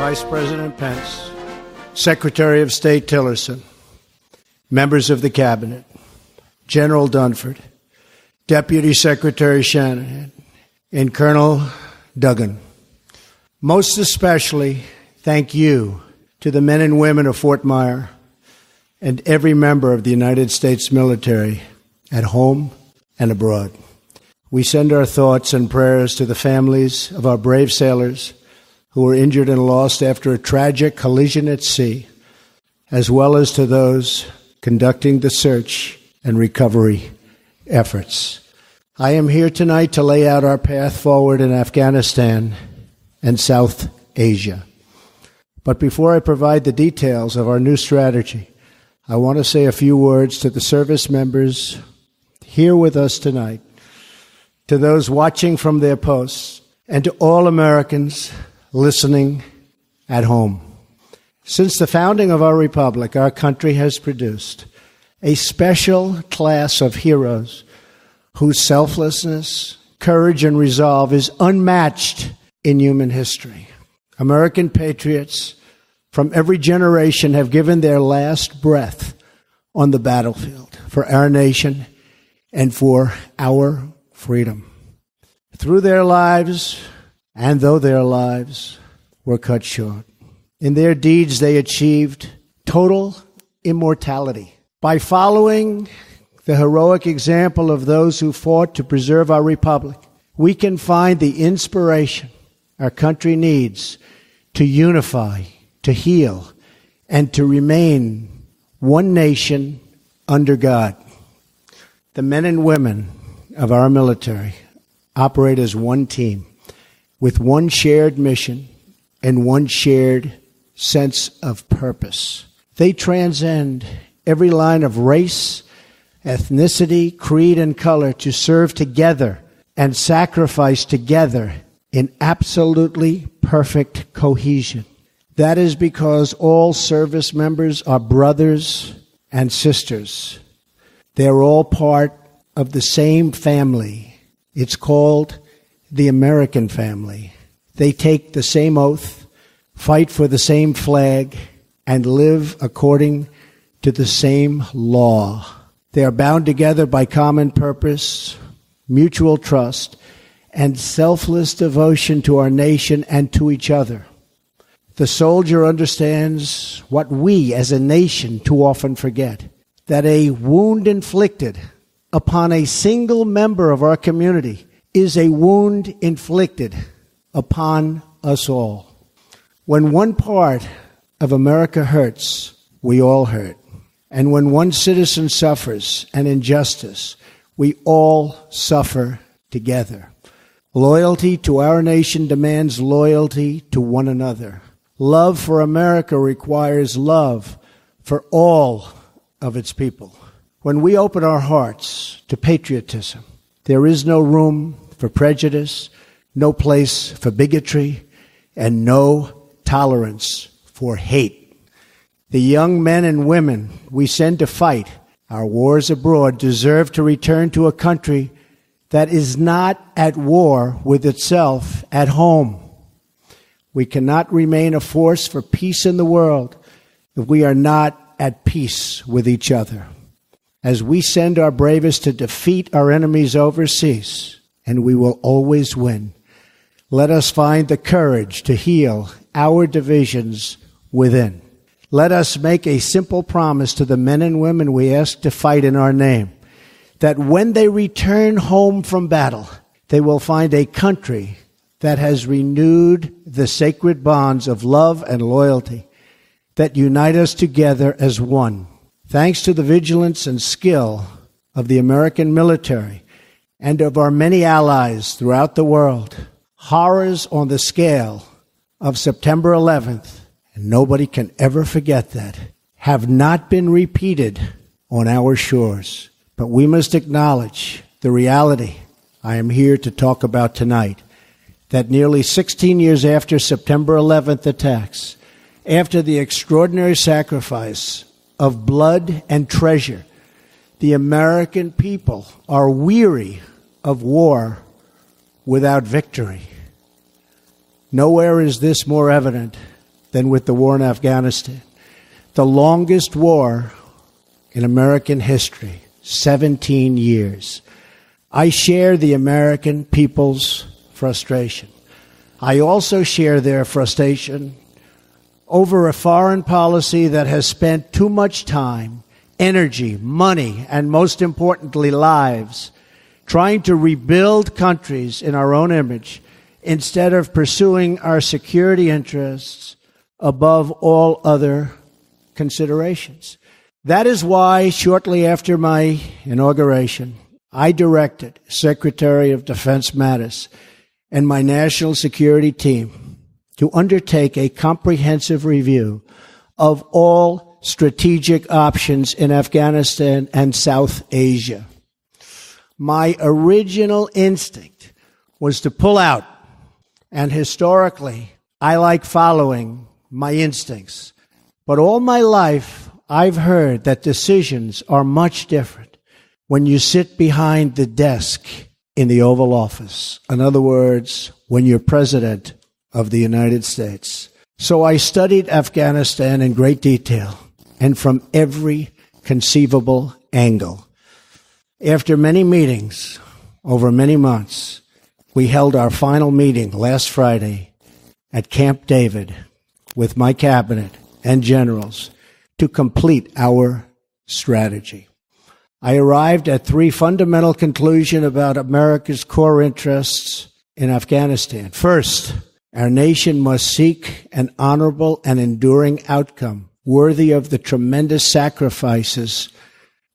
Vice President Pence, Secretary of State Tillerson, members of the Cabinet, General Dunford, Deputy Secretary Shanahan, and Colonel Duggan. Most especially, thank you to the men and women of Fort Myer and every member of the United States military at home and abroad. We send our thoughts and prayers to the families of our brave sailors who were injured and lost after a tragic collision at sea, as well as to those conducting the search and recovery efforts. I am here tonight to lay out our path forward in Afghanistan and South Asia. But before I provide the details of our new strategy, I want to say a few words to the service members here with us tonight, to those watching from their posts, and to all Americans listening at home. Since the founding of our republic, our country has produced a special class of heroes whose selflessness, courage, and resolve is unmatched in human history. American patriots from every generation have given their last breath on the battlefield for our nation and for our freedom. Through their lives, and though their lives were cut short, in their deeds they achieved total immortality. By following the heroic example of those who fought to preserve our republic, we can find the inspiration our country needs to unify, to heal, and to remain one nation under God. The men and women of our military operate as one team, with one shared mission and one shared sense of purpose. They transcend every line of race, ethnicity, creed, and color to serve together and sacrifice together in absolutely perfect cohesion. That is because all service members are brothers and sisters. They're all part of the same family. It's called the American family. They take the same oath, fight for the same flag, and live according to the same law. They are bound together by common purpose, mutual trust, and selfless devotion to our nation and to each other. The soldier understands what we as a nation too often forget, that a wound inflicted upon a single member of our community is a wound inflicted upon us all. When one part of America hurts, we all hurt. And when one citizen suffers an injustice, we all suffer together. Loyalty to our nation demands loyalty to one another. Love for America requires love for all of its people. When we open our hearts to patriotism, there is no room for prejudice, no place for bigotry, and no tolerance for hate. The young men and women we send to fight our wars abroad deserve to return to a country that is not at war with itself at home. We cannot remain a force for peace in the world if we are not at peace with each other. As we send our bravest to defeat our enemies overseas, and we will always win, let us find the courage to heal our divisions within. Let us make a simple promise to the men and women we ask to fight in our name, that when they return home from battle, they will find a country that has renewed the sacred bonds of love and loyalty that unite us together as one. Thanks to the vigilance and skill of the American military and of our many allies throughout the world, horrors on the scale of September 11th, and nobody can ever forget that, have not been repeated on our shores. But we must acknowledge the reality I am here to talk about tonight, that nearly 16 years after September 11th attacks, after the extraordinary sacrifice of blood and treasure, the American people are weary of war without victory. Nowhere is this more evident than with the war in Afghanistan. The longest war in American history, 17 years. I share the American people's frustration. I also share their frustration over a foreign policy that has spent too much time, energy, money, and most importantly, lives, trying to rebuild countries in our own image instead of pursuing our security interests above all other considerations. That is why, shortly after my inauguration, I directed Secretary of Defense Mattis and my national security team to undertake a comprehensive review of all strategic options in Afghanistan and South Asia. My original instinct was to pull out, and historically, I like following my instincts. But all my life, I've heard that decisions are much different when you sit behind the desk in the Oval Office. In other words, when you're President of the United States. So I studied Afghanistan in great detail and from every conceivable angle. After many meetings over many months, we held our final meeting last Friday at Camp David with my cabinet and generals to complete our strategy. I arrived at three fundamental conclusions about America's core interests in Afghanistan. First, our nation must seek an honorable and enduring outcome worthy of the tremendous sacrifices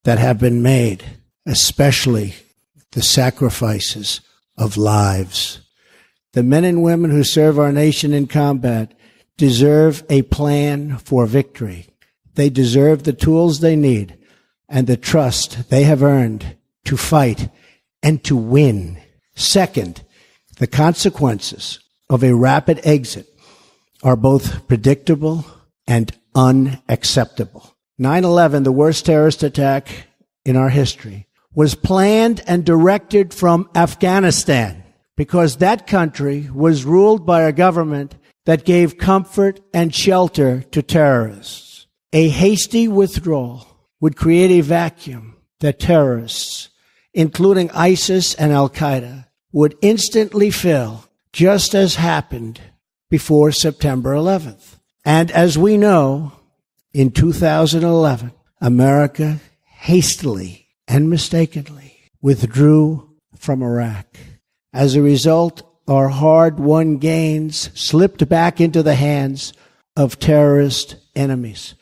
that have been made, especially the sacrifices of lives. The men and women who serve our nation in combat deserve a plan for victory. They deserve the tools they need and the trust they have earned to fight and to win. Second, the consequences of a rapid exit are both predictable and unacceptable. 9/11, the worst terrorist attack in our history, was planned and directed from Afghanistan because that country was ruled by a government that gave comfort and shelter to terrorists. A hasty withdrawal would create a vacuum that terrorists, including ISIS and Al-Qaeda, would instantly fill, just as happened before September 11th. And as we know, in 2011, America hastily and mistakenly withdrew from Iraq. As a result, our hard-won gains slipped back into the hands of terrorist enemies.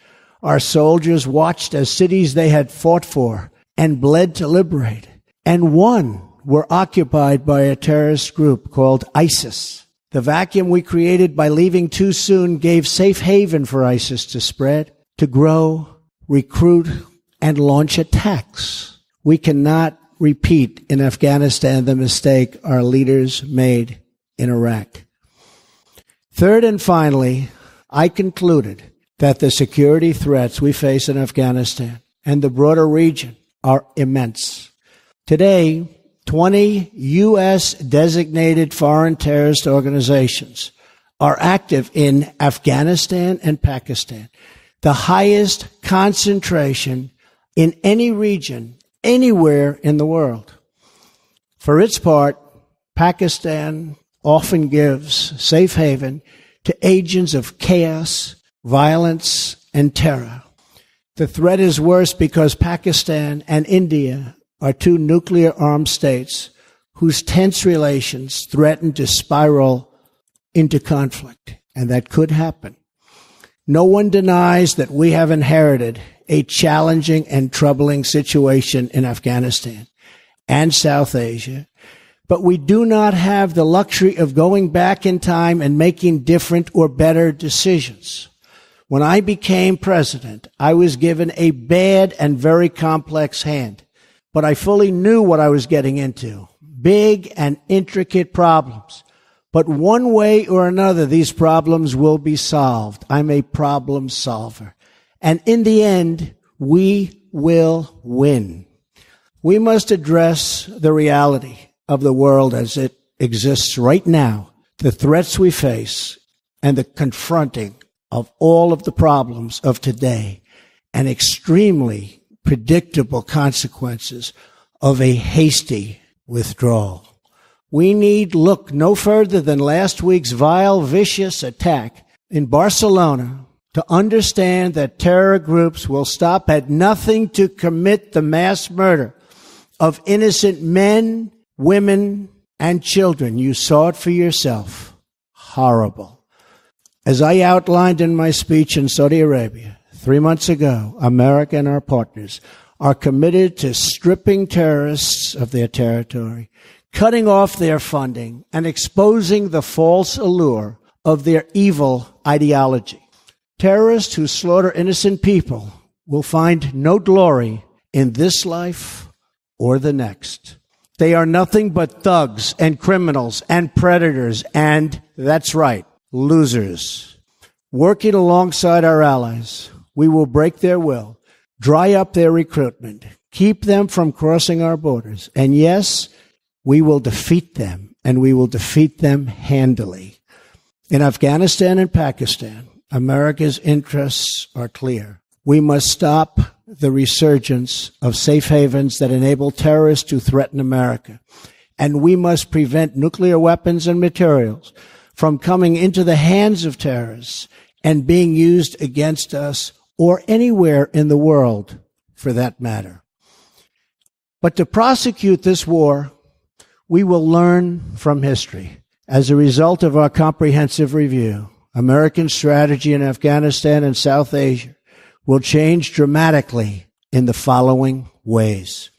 Our soldiers watched as cities they had fought for and bled to liberate and won were occupied by a terrorist group called ISIS. The vacuum we created by leaving too soon gave safe haven for ISIS to spread, to grow, recruit, and launch attacks. We cannot repeat in Afghanistan the mistake our leaders made in Iraq. Third and finally, I concluded that the security threats we face in Afghanistan and the broader region are immense. Today, 20 U.S. designated foreign terrorist organizations are active in Afghanistan and Pakistan, the highest concentration in any region, anywhere in the world. For its part, Pakistan often gives safe haven to agents of chaos, violence, and terror. The threat is worse because Pakistan and India are two nuclear-armed states whose tense relations threaten to spiral into conflict, and that could happen. No one denies that we have inherited a challenging and troubling situation in Afghanistan and South Asia, but we do not have the luxury of going back in time and making different or better decisions. When I became president, I was given a bad and very complex hand, but I fully knew what I was getting into. Big and intricate problems. But one way or another, these problems will be solved. I'm a problem solver. And in the end, we will win. We must address the reality of the world as it exists right now, the threats we face, and the confronting of all of the problems of today and extremely predictable consequences of a hasty withdrawal. We need look no further than last week's vile, vicious attack in Barcelona to understand that terror groups will stop at nothing to commit the mass murder of innocent men, women, and children. You saw it for yourself. Horrible. As I outlined in my speech in Saudi Arabia 3 months ago, America and our partners are committed to stripping terrorists of their territory, cutting off their funding, and exposing the false allure of their evil ideology. Terrorists who slaughter innocent people will find no glory in this life or the next. They are nothing but thugs and criminals and predators and, that's right, losers. Working alongside our allies, we will break their will, dry up their recruitment, keep them from crossing our borders, and yes, we will defeat them, and we will defeat them handily. In Afghanistan and Pakistan, America's interests are clear. We must stop the resurgence of safe havens that enable terrorists to threaten America. And we must prevent nuclear weapons and materials from coming into the hands of terrorists and being used against us or anywhere in the world for that matter. But to prosecute this war, we will learn from history. As a result of our comprehensive review, American strategy in Afghanistan and South Asia will change dramatically in the following ways.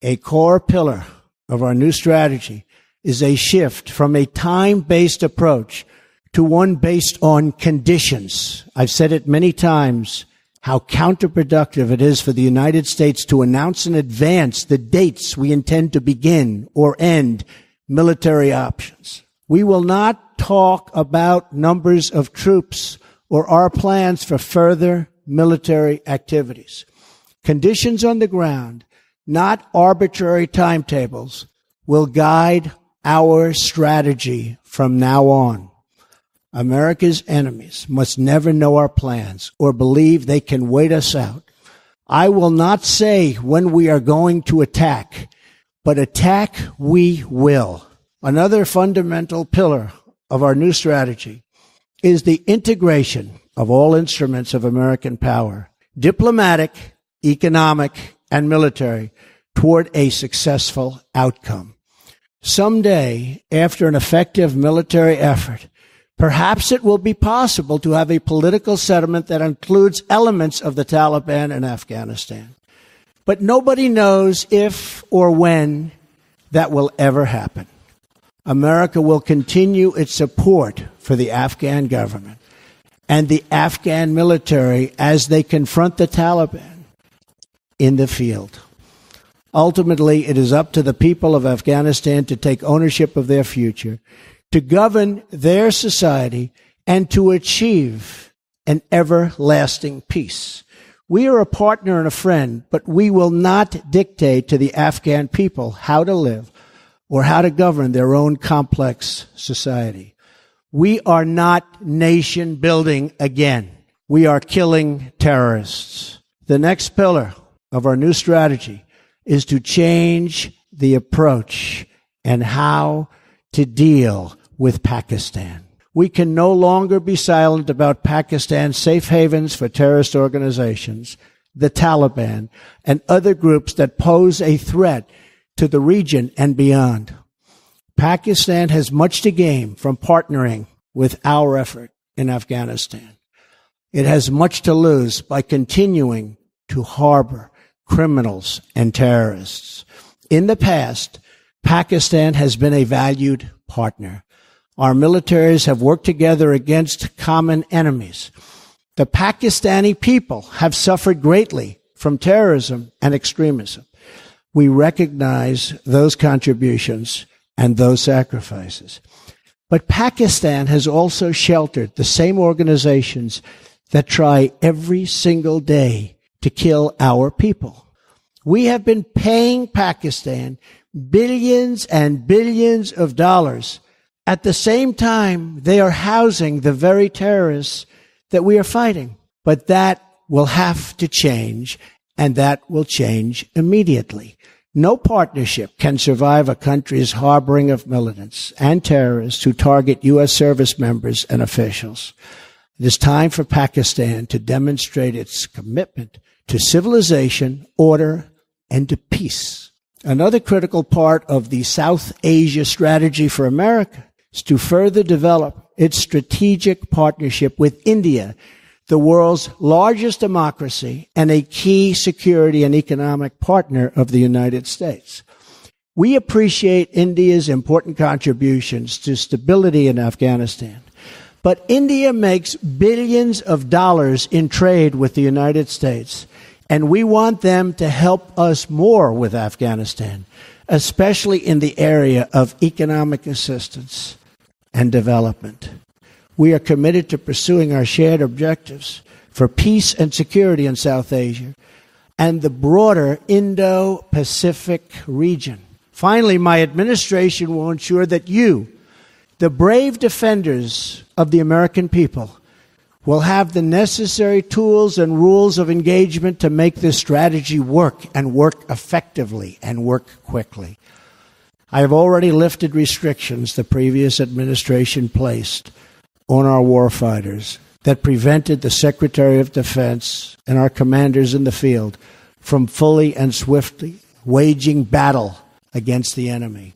A core pillar of our new strategy is a shift from a time-based approach to one based on conditions. I've said it many times how counterproductive it is for the United States to announce in advance the dates we intend to begin or end military options. We will not talk about numbers of troops or our plans for further military activities. Conditions on the ground, not arbitrary timetables, will guide our strategy from now on. America's enemies must never know our plans or believe they can wait us out. I will not say when we are going to attack, but attack we will. Another fundamental pillar of our new strategy is the integration of all instruments of American power, diplomatic, economic, and military, toward a successful outcome. Someday, after an effective military effort, perhaps it will be possible to have a political settlement that includes elements of the Taliban in Afghanistan. But nobody knows if or when that will ever happen. America will continue its support for the Afghan government and the Afghan military as they confront the Taliban in the field. Ultimately, it is up to the people of Afghanistan to take ownership of their future, to govern their society, and to achieve an everlasting peace. We are a partner and a friend, but we will not dictate to the Afghan people how to live or how to govern their own complex society. We are not nation building again. We are killing terrorists. The next pillar of our new strategy is to change the approach and how to deal with Pakistan. We can no longer be silent about Pakistan's safe havens for terrorist organizations, the Taliban, and other groups that pose a threat to the region and beyond. Pakistan has much to gain from partnering with our effort in Afghanistan. It has much to lose by continuing to harbor criminals and terrorists. In the past, Pakistan has been a valued partner. Our militaries have worked together against common enemies. The Pakistani people have suffered greatly from terrorism and extremism. We recognize those contributions and those sacrifices. But Pakistan has also sheltered the same organizations that try every single day to kill our people. We have been paying Pakistan billions and billions of dollars. At the same time, they are housing the very terrorists that we are fighting. But that will have to change, and that will change immediately. No partnership can survive a country's harboring of militants and terrorists who target U.S. service members and officials. It is time for Pakistan to demonstrate its commitment to civilization, order, and to peace. Another critical part of the South Asia strategy for America is to further develop its strategic partnership with India, the world's largest democracy and a key security and economic partner of the United States. We appreciate India's important contributions to stability in Afghanistan, but India makes billions of dollars in trade with the United States, and we want them to help us more with Afghanistan, especially in the area of economic assistance and development. We are committed to pursuing our shared objectives for peace and security in South Asia and the broader Indo-Pacific region. Finally, my administration will ensure that you, the brave defenders of the American people, will have the necessary tools and rules of engagement to make this strategy work and work effectively and work quickly. I have already lifted restrictions the previous administration placed on our warfighters that prevented the Secretary of Defense and our commanders in the field from fully and swiftly waging battle against the enemy.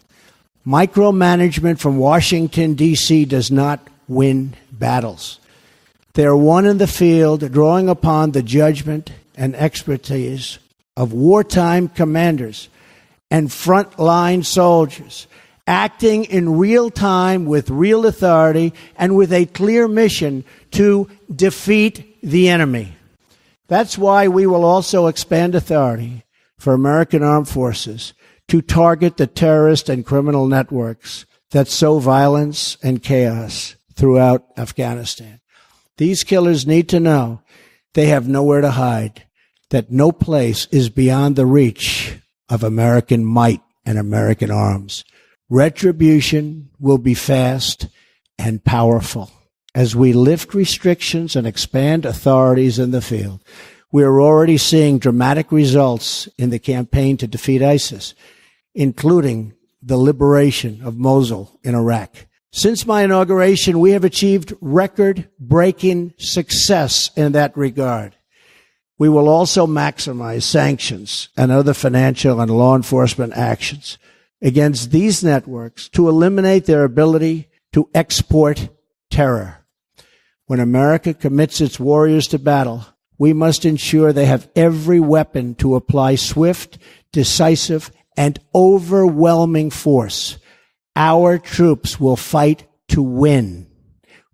Micromanagement from Washington, D.C. does not win battles. They are won in the field, drawing upon the judgment and expertise of wartime commanders and frontline soldiers, acting in real time with real authority and with a clear mission to defeat the enemy. That's why we will also expand authority for American armed forces to target the terrorist and criminal networks that sow violence and chaos throughout Afghanistan. These killers need to know they have nowhere to hide, that no place is beyond the reach of American might and American arms. Retribution will be fast and powerful. As we lift restrictions and expand authorities in the field, we are already seeing dramatic results in the campaign to defeat ISIS, including the liberation of Mosul in Iraq. Since my inauguration, we have achieved record-breaking success in that regard. We will also maximize sanctions and other financial and law enforcement actions against these networks to eliminate their ability to export terror. When America commits its warriors to battle, we must ensure they have every weapon to apply swift, decisive, and overwhelming force. Our troops will fight to win.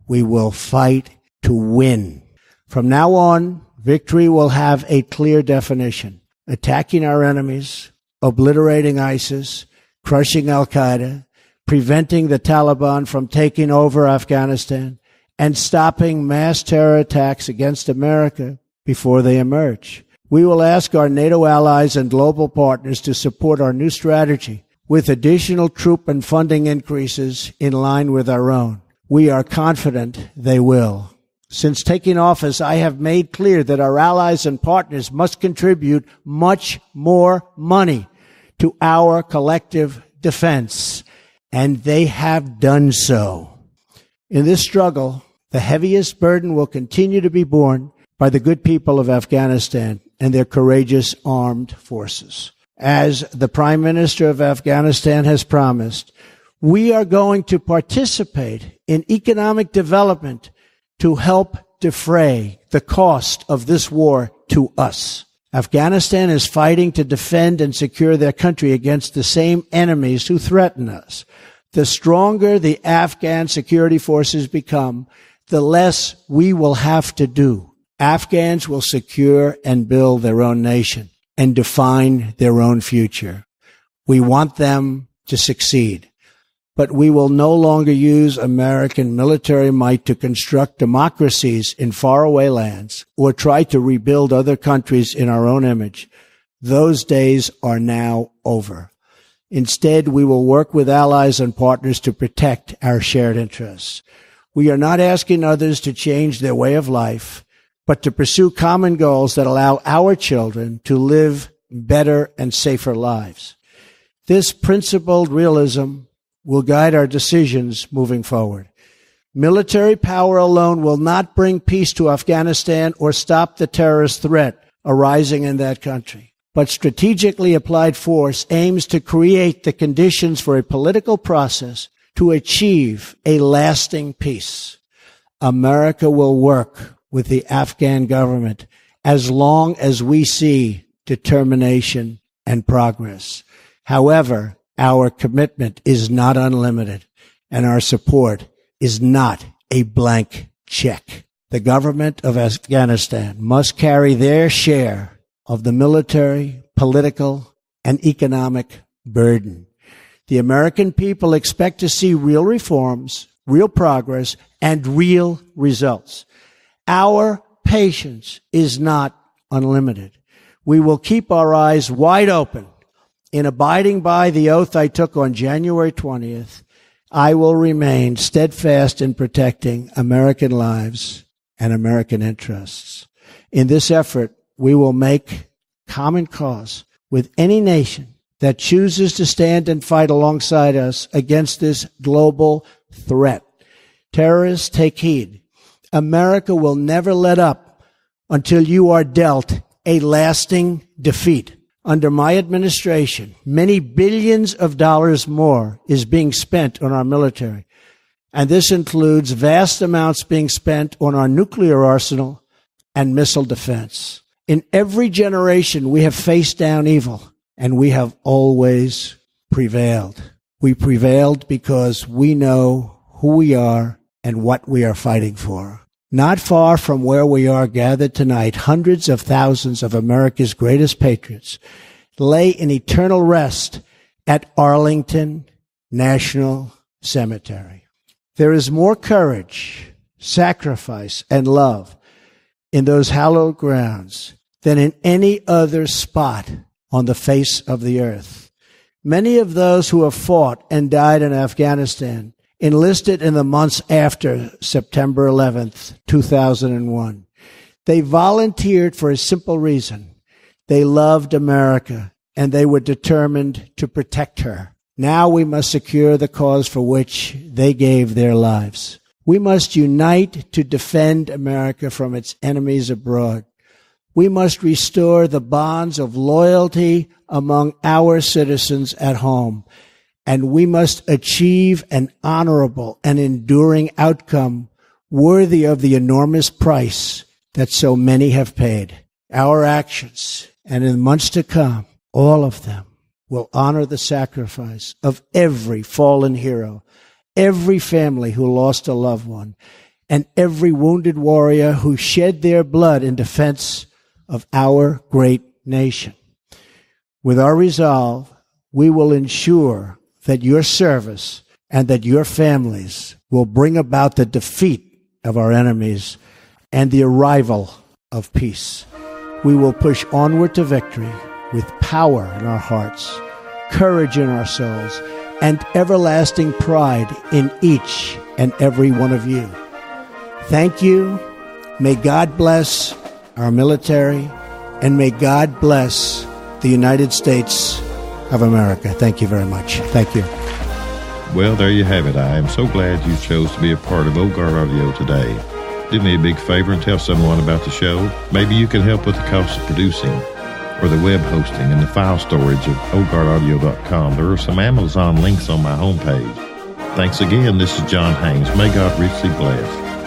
We will fight to win. From now on, victory will have a clear definition: attacking our enemies, obliterating ISIS, crushing al-Qaeda, preventing the Taliban from taking over Afghanistan, and stopping mass terror attacks against America before they emerge. We will ask our NATO allies and global partners to support our new strategy with additional troop and funding increases in line with our own. We are confident they will. Since taking office, I have made clear that our allies and partners must contribute much more money to our collective defense, and they have done so. In this struggle, the heaviest burden will continue to be borne by the good people of Afghanistan and their courageous armed forces. As the Prime Minister of Afghanistan has promised, we are going to participate in economic development to help defray the cost of this war to us. Afghanistan is fighting to defend and secure their country against the same enemies who threaten us. The stronger the Afghan security forces become, the less we will have to do. Afghans will secure and build their own nation and define their own future. We want them to succeed, but we will no longer use American military might to construct democracies in faraway lands or try to rebuild other countries in our own image. Those days are now over. Instead, we will work with allies and partners to protect our shared interests. We are not asking others to change their way of life, but to pursue common goals that allow our children to live better and safer lives. This principled realism will guide our decisions moving forward. Military power alone will not bring peace to Afghanistan or stop the terrorist threat arising in that country. But strategically applied force aims to create the conditions for a political process to achieve a lasting peace. America will work with the Afghan government as long as we see determination and progress. However, our commitment is not unlimited, and our support is not a blank check. The government of Afghanistan must carry their share of the military, political, and economic burden. The American people expect to see real reforms, real progress, and real results. Our patience is not unlimited. We will keep our eyes wide open. In abiding by the oath I took on January 20th, I will remain steadfast in protecting American lives and American interests. In this effort, we will make common cause with any nation that chooses to stand and fight alongside us against this global threat. Terrorists, take heed. America will never let up until you are dealt a lasting defeat. Under my administration, many billions of dollars more is being spent on our military. And this includes vast amounts being spent on our nuclear arsenal and missile defense. In every generation, we have faced down evil, and we have always prevailed. We prevailed because we know who we are and what we are fighting for. Not far from where we are gathered tonight, hundreds of thousands of America's greatest patriots lay in eternal rest at Arlington National Cemetery. There is more courage, sacrifice, and love in those hallowed grounds than in any other spot on the face of the earth. Many of those who have fought and died in Afghanistan enlisted in the months after September 11th, 2001. They volunteered for a simple reason. They loved America, and they were determined to protect her. Now we must secure the cause for which they gave their lives. We must unite to defend America from its enemies abroad. We must restore the bonds of loyalty among our citizens at home. And we must achieve an honorable and enduring outcome worthy of the enormous price that so many have paid. Our actions, and in the months to come, all of them, will honor the sacrifice of every fallen hero, every family who lost a loved one, and every wounded warrior who shed their blood in defense of our great nation. With our resolve, we will ensure that your service and that your families will bring about the defeat of our enemies and the arrival of peace. We will push onward to victory with power in our hearts, courage in our souls, and everlasting pride in each and every one of you. Thank you. May God bless our military, and may God bless the United States of America. Thank you very much. Thank you. Well, there you have it. I am so glad you chose to be a part of Old Guard Audio today. Do me a big favor and tell someone about the show. Maybe you can help with the cost of producing, or the web hosting and the file storage of oldguardaudio.com. There are some Amazon links on my homepage. Thanks again. This is John Haynes. May God richly bless.